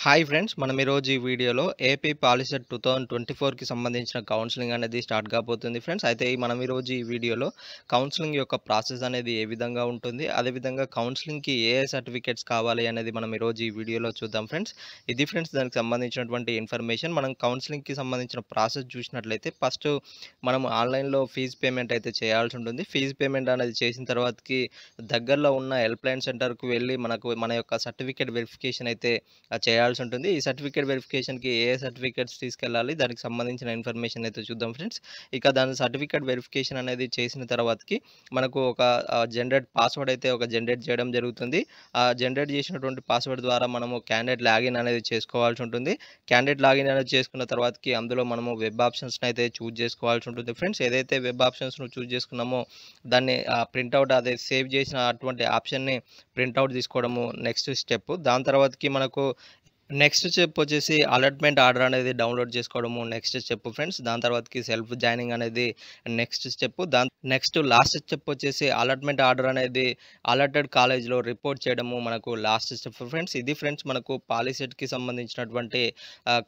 Hi friends. మనం ఈరోజు ఈ వీడియోలో ఏపీ పాలిసెట్ 2024కి సంబంధించిన కౌన్సెలింగ్ అనేది స్టార్ట్ కాబోతుంది ఫ్రెండ్స్. అయితే మనం ఈరోజు ఈ వీడియోలో కౌన్సెలింగ్ యొక్క ప్రాసెస్ అనేది ఏ విధంగా ఉంటుంది, అదేవిధంగా కౌన్సెలింగ్‌కి ఏ ఏ సర్టిఫికేట్స్ కావాలి అనేది మనం ఈరోజు ఈ వీడియోలో చూద్దాం ఫ్రెండ్స్. ఇది ఫ్రెండ్స్ దానికి సంబంధించినటువంటి ఇన్ఫర్మేషన్. మనం కౌన్సెలింగ్‌కి సంబంధించిన ప్రాసెస్ చూసినట్లయితే ఫస్ట్ మనం ఆన్‌లైన్‌లో ఫీజ్ పేమెంట్ అయితే చేయాల్సి ఉంటుంది. ఫీజ్ పేమెంట్ అనేది చేసిన తర్వాతకి దగ్గరలో ఉన్న హెల్ప్‌లైన్ సెంటర్‌కి వెళ్లి మన యొక్క సర్టిఫికేట్ వెరిఫికేషన్ అయితే చేయాల్సి ఉంటుంది. ఈ సర్టిఫికేట్ వెరిఫికేషన్‌కి ఏ సర్టిఫికేట్స్ తీసుకెళ్ళాలి, దానికి సంబంధించిన ఇన్ఫర్మేషన్ అయితే చూద్దాం ఫ్రెండ్స్. ఇక దాని సర్టిఫికేట్ వెరిఫికేషన్ అనేది చేసిన తర్వాతకి మనకు ఒక జనరేట్ పాస్వర్డ్ అయితే జనరేట్ చేయడం జరుగుతుంది. ఆ జనరేట్ చేసినటువంటి పాస్వర్డ్ ద్వారా మనము క్యాండిడేట్ లాగిన్ అనేది చేసుకోవాల్సి ఉంటుంది. క్యాండిడేట్ లాగిన్ అనేది చేసుకున్న తర్వాతకి అందులో మనము వెబ్ ఆప్షన్స్‌ని అయితే చూజ్ చేసుకోవాల్సి ఉంటుంది ఫ్రెండ్స్. ఏదైతే వెబ్ ఆప్షన్స్‌ను చూజ్ చేసుకున్నామో దాన్ని ప్రింట్ ఔట్ అదే సేవ్ చేసిన అటువంటి ఆప్షన్‌ని ప్రింట్ ఔట్ తీసుకోవడము నెక్స్ట్ స్టెప్. దాని తర్వాతకి మనకు నెక్స్ట్ స్టెప్ వచ్చేసి అలాట్‌మెంట్ ఆర్డర్ అనేది డౌన్‌లోడ్ చేసుకోవడము నెక్స్ట్ స్టెప్ ఫ్రెండ్స్. దాని తర్వాతకి సెల్ఫ్ జాయినింగ్ అనేది next step. Next last step వచ్చేసి అలాట్‌మెంట్ ఆర్డర్ అనేది అలాటెడ్ కాలేజ్‌లో రిపోర్ట్ చేయడము మనకు లాస్ట్ స్టెప్ ఫ్రెండ్స్. ఇది ఫ్రెండ్స్ మనకు పాలిసెట్‌కి సంబంధించినటువంటి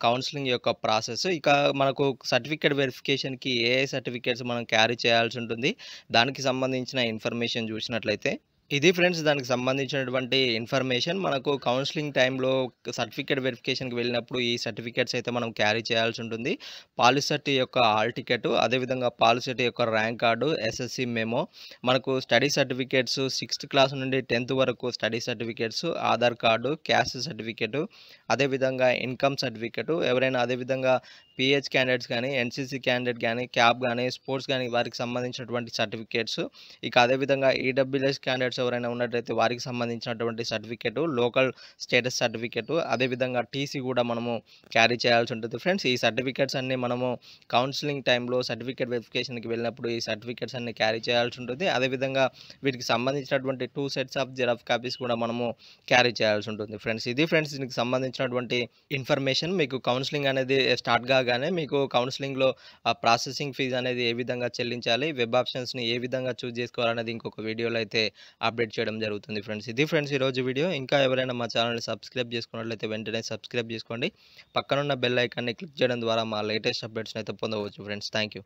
కౌన్సెలింగ్ యొక్క ప్రాసెస్. ఇక మనకు సర్టిఫికేట్ వెరిఫికేషన్‌కి ఏ ఏ సర్టిఫికేట్స్ మనం క్యారీ చేయాల్సి ఉంటుంది, దానికి సంబంధించిన ఇన్ఫర్మేషన్ చూసినట్లయితే ఇది ఫ్రెండ్స్ దానికి సంబంధించినటువంటి ఇన్ఫర్మేషన్. మనకు కౌన్సెలింగ్ టైంలో సర్టిఫికేట్ వెరిఫికేషన్‌కి వెళ్ళినప్పుడు ఈ సర్టిఫికేట్స్ అయితే మనం క్యారీ చేయాల్సి ఉంటుంది. పాలిసెట్ యొక్క హాల్ టికెట్, అదేవిధంగా పాలిసెట్ యొక్క ర్యాంక్ కార్డు, ఎస్ఎస్‌సి మెమో, మనకు స్టడీ సర్టిఫికేట్స్ 6థ్ క్లాస్ నుండి 10థ్ వరకు study certificates, Aadhaar card, caste certificate, అదేవిధంగా ఇన్‌కమ్ సర్టిఫికేటు, ఎవరైనా అదేవిధంగా పీహెచ్ క్యాండిడేట్స్ గానీ, ఎన్‌సీసీ క్యాండిడేట్ గానీ, క్యాప్ గానీ, స్పోర్ట్స్ గానీ వారికి సంబంధించినటువంటి సర్టిఫికేట్స్, ఇక అదేవిధంగా ఈడబ్ల్యూఎస్ క్యాండిడేట్స్ ఎవరైనా ఉన్నట్లయితే వారికి సంబంధించినటువంటి సర్టిఫికేటు, లోకల్ స్టేటస్ సర్టిఫికేటు, అదేవిధంగా టీసీ కూడా మనము క్యారీ చేయాల్సి ఉంటుంది ఫ్రెండ్స్. ఈ సర్టిఫికేట్స్ అన్నీ మనము కౌన్సెలింగ్ టైంలో సర్టిఫికేట్ వెరిఫికేషన్‌కి వెళ్ళినప్పుడు ఈ సర్టిఫికేట్స్ అన్నీ క్యారీ చేయాల్సి ఉంటుంది. అదేవిధంగా వీటికి సంబంధించినటువంటి 2 సెట్స్ ఆఫ్ జిరాక్స్ కాపీస్ కూడా మనము క్యారీ చేయాల్సి ఉంటుంది ఫ్రెండ్స్. ఇది ఫ్రెండ్స్ దీనికి సంబంధించినటువంటి ఇన్ఫర్మేషన్. మీకు కౌన్సెలింగ్ అనేది స్టార్ట్ కాగానే మీకు కౌన్సెలింగ్‌లో ప్రాసెసింగ్ ఫీజ్ అనేది ఏ విధంగా చెల్లించాలి, వెబ్ ఆప్షన్స్‌ని ఏ విధంగా చూజ్ చేసుకోవాలనేది ఇంకొక వీడియోలో అయితే అప్డేట్ చేయడం జరుగుతుంది ఫ్రెండ్స్. ఇది ఫ్రెండ్స్ ఈరోజు వీడియో. ఇంకా ఎవరైనా మా ఛానల్‌ని సబ్స్క్రైబ్ చేసుకున్నట్లయితే వెంటనే సబ్స్క్రైబ్ చేసుకోండి. పక్కనున్న బెల్ ఐకాన్‌ని క్లిక్ చేయడం ద్వారా మా లేటెస్ట్ అప్డేట్స్‌ని అయితే పొందవచ్చు ఫ్రెండ్స్. Thank you.